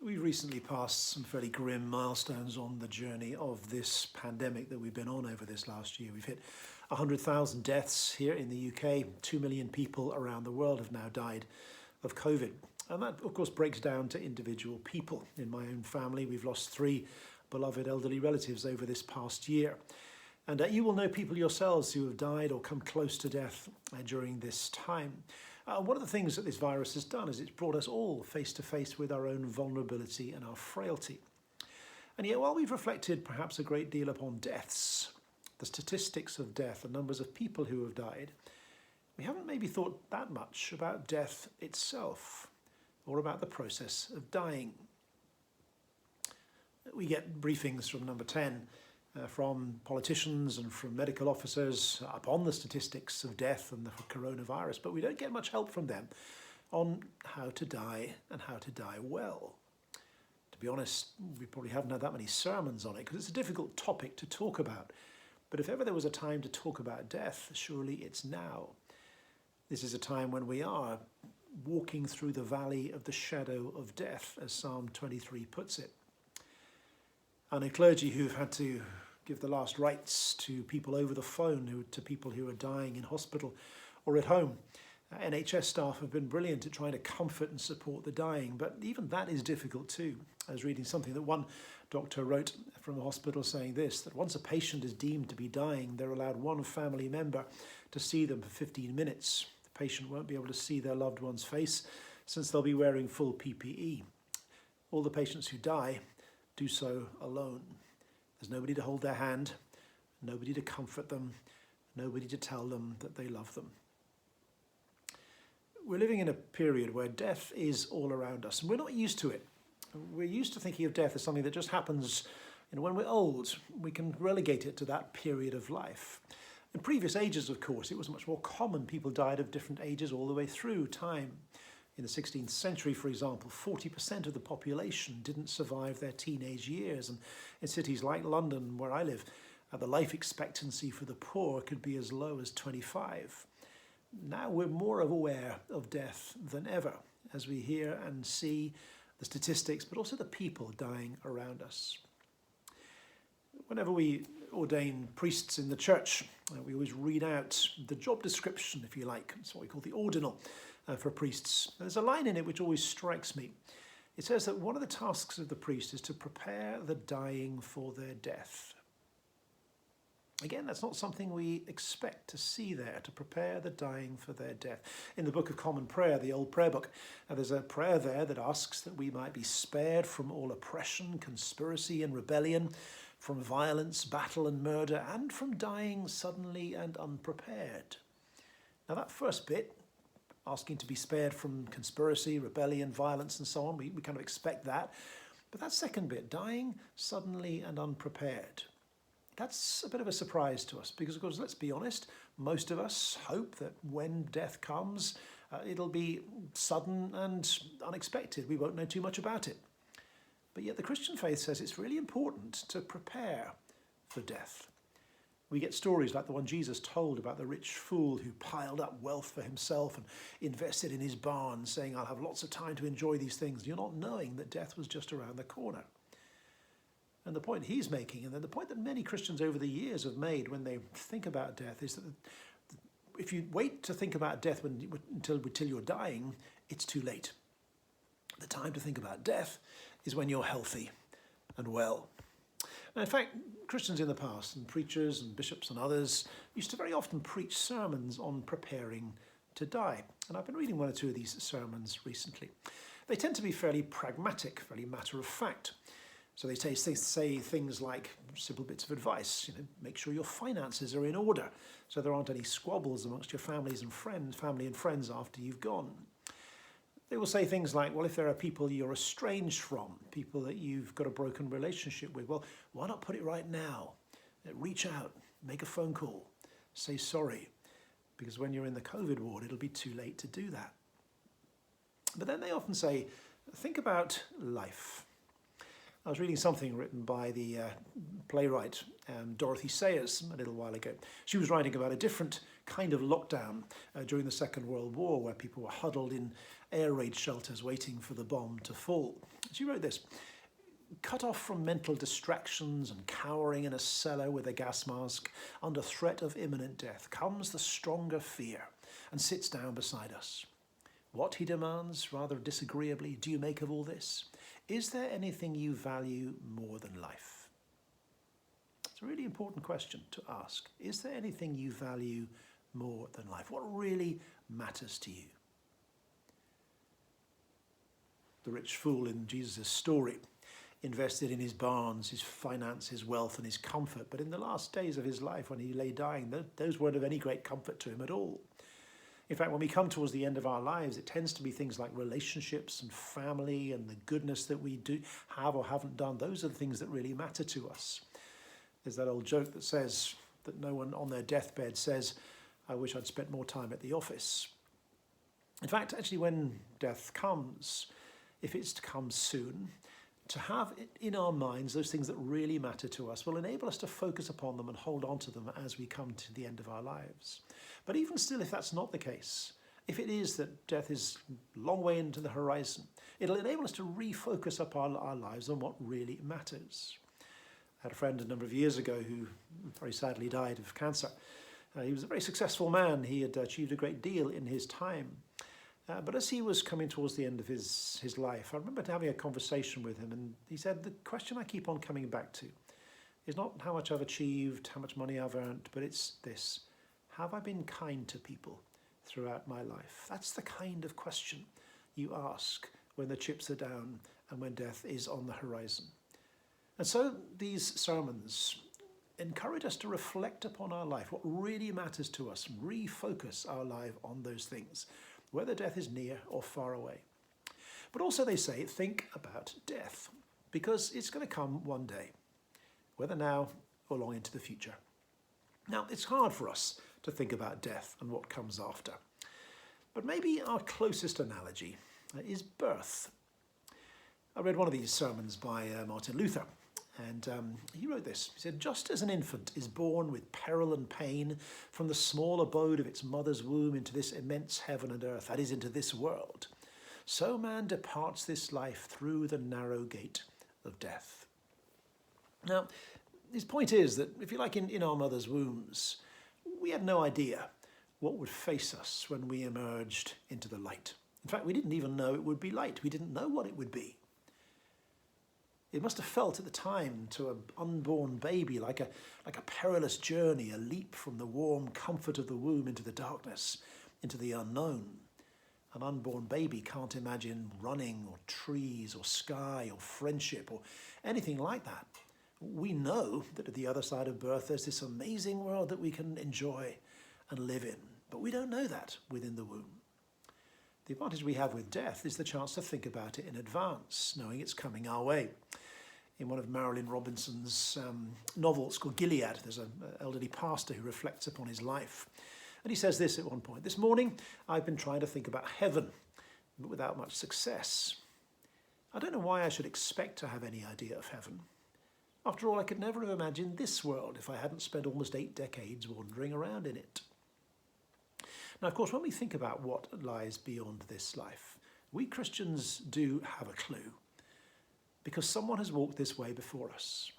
We recently passed some fairly grim milestones on the journey of this pandemic that we've been on over this last year. We've hit 100,000 deaths here in the UK. 2 million people around the world have now died of COVID. And that, of course, breaks down to individual people. In my own family, we've lost 3 beloved elderly relatives over this past year. And you will know people yourselves who have died or come close to death during this time. One of the things that this virus has done is it's brought us all face to face with our own vulnerability and our frailty. And yet, while we've reflected perhaps a great deal upon deaths, the statistics of death, the numbers of people who have died, we haven't maybe thought that much about death itself or about the process of dying. We get briefings from Number 10 from politicians and from medical officers upon the statistics of death and the coronavirus, but we don't get much help from them on how to die and how to die well. To be honest, we probably haven't had that many sermons on it because it's a difficult topic to talk about. But if ever there was a time to talk about death, surely it's now. This is a time when we are walking through the valley of the shadow of death, as Psalm 23 puts it. And a clergy who've had to give the last rites to people over the phone, to people who are dying in hospital or at home. NHS staff have been brilliant at trying to comfort and support the dying, but even that is difficult too. I was reading something that one doctor wrote from a hospital saying this, that once a patient is deemed to be dying, they're allowed one family member to see them for 15 minutes. The patient won't be able to see their loved one's face since they'll be wearing full PPE. All the patients who die do so alone. There's nobody to hold their hand, nobody to comfort them, nobody to tell them that they love them. We're living in a period where death is all around us, and we're not used to it. We're used to thinking of death as something that just happens when we're old. We can relegate it to that period of life. In previous ages, of course, it was much more common. People died of different ages all the way through time. In the 16th century, for example, 40% of the population didn't survive their teenage years. And in cities like London, where I live, the life expectancy for the poor could be as low as 25. Now we're more aware of death than ever as we hear and see the statistics, but also the people dying around us. Whenever we ordain priests in the church, we always read out the job description, if you like. It's what we call the ordinal for priests. There's a line in it which always strikes me. It says that one of the tasks of the priest is to prepare the dying for their death. Again, that's not something we expect to see there, to prepare the dying for their death. In the Book of Common Prayer, the old prayer book, there's a prayer there that asks that we might be spared from all oppression, conspiracy and rebellion, from violence, battle and murder, and from dying suddenly and unprepared. Now that first bit, asking to be spared from conspiracy, rebellion, violence and so on, we kind of expect that. But that second bit, dying suddenly and unprepared, that's a bit of a surprise to us because, of course, let's be honest, most of us hope that when death comes, it'll be sudden and unexpected. We won't know too much about it. But yet the Christian faith says it's really important to prepare for death. We get stories like the one Jesus told about the rich fool who piled up wealth for himself and invested in his barn, saying, I'll have lots of time to enjoy these things. You're not knowing that death was just around the corner. And the point he's making, and the point that many Christians over the years have made when they think about death, is that if you wait to think about death until you're dying, it's too late. The time to think about death is when you're healthy and well. Now, in fact, Christians in the past, and preachers and bishops and others, used to very often preach sermons on preparing to die. And I've been reading one or two of these sermons recently. They tend to be fairly pragmatic, fairly matter of fact. So they say things like simple bits of advice, make sure your finances are in order so there aren't any squabbles amongst your family and friends after you've gone. They will say things like, well, if there are people you're estranged from, people that you've got a broken relationship with, well, why not put it right now? Reach out, make a phone call, say sorry, because when you're in the COVID ward, it'll be too late to do that. But then they often say, think about life. I was reading something written by the playwright Dorothy Sayers a little while ago. She was writing about a different kind of lockdown during the Second World War, where people were huddled in air raid shelters waiting for the bomb to fall. She wrote this: cut off from mental distractions and cowering in a cellar with a gas mask under threat of imminent death comes the stronger fear and sits down beside us. What, he demands, rather disagreeably, do you make of all this? Is there anything you value more than life? It's a really important question to ask. Is there anything you value more than life? What really matters to you? The rich fool in Jesus' story invested in his barns, his finance, his wealth and his comfort, but in the last days of his life when he lay dying, those weren't of any great comfort to him at all. In fact, when we come towards the end of our lives, it tends to be things like relationships and family and the goodness that we do have or haven't done. Those are the things that really matter to us. There's that old joke that says that no one on their deathbed says, I wish I'd spent more time at the office. In fact, actually, when death comes, if it's to come soon, to have in our minds those things that really matter to us will enable us to focus upon them and hold on to them as we come to the end of our lives. But even still, if that's not the case, if it is that death is a long way into the horizon, it'll enable us to refocus up our lives on what really matters. I had a friend a number of years ago who very sadly died of cancer. He was a very successful man. He had achieved a great deal in his time. But as he was coming towards the end of his life, I remember having a conversation with him, and he said, the question I keep on coming back to is not how much I've achieved, how much money I've earned, but it's this: have I been kind to people throughout my life? That's the kind of question you ask when the chips are down and when death is on the horizon. And so these sermons encourage us to reflect upon our life, what really matters to us, and refocus our life on those things, whether death is near or far away. But also they say, think about death, because it's going to come one day, whether now or long into the future. Now, it's hard for us to think about death and what comes after. But maybe our closest analogy is birth. I read one of these sermons by Martin Luther, and he wrote this. He said, just as an infant is born with peril and pain from the small abode of its mother's womb into this immense heaven and earth, that is, into this world, so man departs this life through the narrow gate of death. Now, his point is that, if you like, in our mother's wombs, we had no idea what would face us when we emerged into the light. In fact, we didn't even know it would be light. We didn't know what it would be. It must have felt at the time to an unborn baby like a perilous journey, a leap from the warm comfort of the womb into the darkness, into the unknown. An unborn baby can't imagine running or trees or sky or friendship or anything like that. We know that at the other side of birth there's this amazing world that we can enjoy and live in, but we don't know that within the womb. The advantage we have with death is the chance to think about it in advance, knowing it's coming our way. In one of Marilyn Robinson's novels called Gilead, there's an elderly pastor who reflects upon his life. And he says this at one point: this morning I've been trying to think about heaven, but without much success. I don't know why I should expect to have any idea of heaven. After all, I could never have imagined this world if I hadn't spent almost 8 decades wandering around in it. Now, of course, when we think about what lies beyond this life, we Christians do have a clue, because someone has walked this way before us.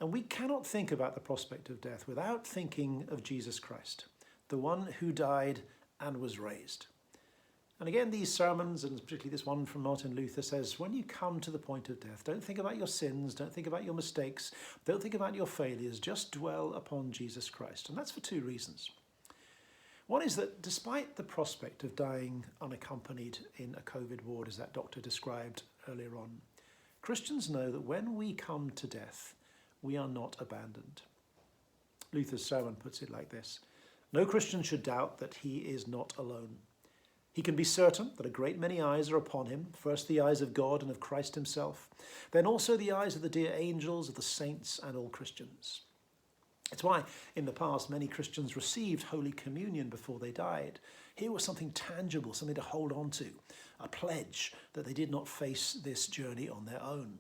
And we cannot think about the prospect of death without thinking of Jesus Christ, the one who died and was raised. And again, these sermons, and particularly this one from Martin Luther, says, when you come to the point of death, don't think about your sins, don't think about your mistakes, don't think about your failures, just dwell upon Jesus Christ. And that's for 2 reasons. One is that despite the prospect of dying unaccompanied in a COVID ward, as that doctor described earlier on, Christians know that when we come to death, we are not abandoned. Luther's sermon puts it like this: no Christian should doubt that he is not alone. He can be certain that a great many eyes are upon him, first the eyes of God and of Christ himself, then also the eyes of the dear angels, of the saints and all Christians. It's why in the past many Christians received Holy Communion before they died. Here was something tangible, something to hold on to, a pledge that they did not face this journey on their own.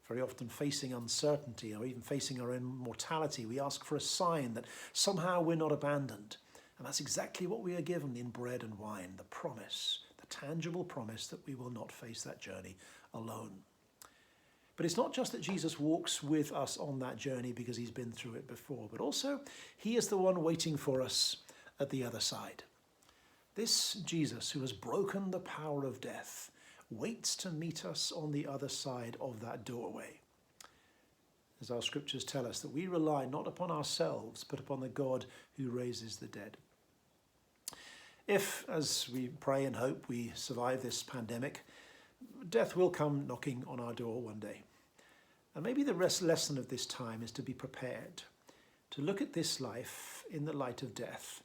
Very often facing uncertainty or even facing our own mortality, we ask for a sign that somehow we're not abandoned. And that's exactly what we are given in bread and wine, the promise, the tangible promise that we will not face that journey alone. But it's not just that Jesus walks with us on that journey because he's been through it before, but also he is the one waiting for us at the other side. This Jesus, who has broken the power of death, waits to meet us on the other side of that doorway. As our scriptures tell us, that we rely not upon ourselves, but upon the God who raises the dead. If, as we pray and hope, we survive this pandemic, death will come knocking on our door one day. And maybe the lesson of this time is to be prepared, to look at this life in the light of death,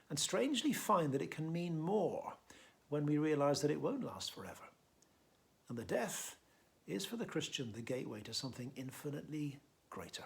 and strangely find that it can mean more when we realize that it won't last forever. And the death is for the Christian the gateway to something infinitely greater.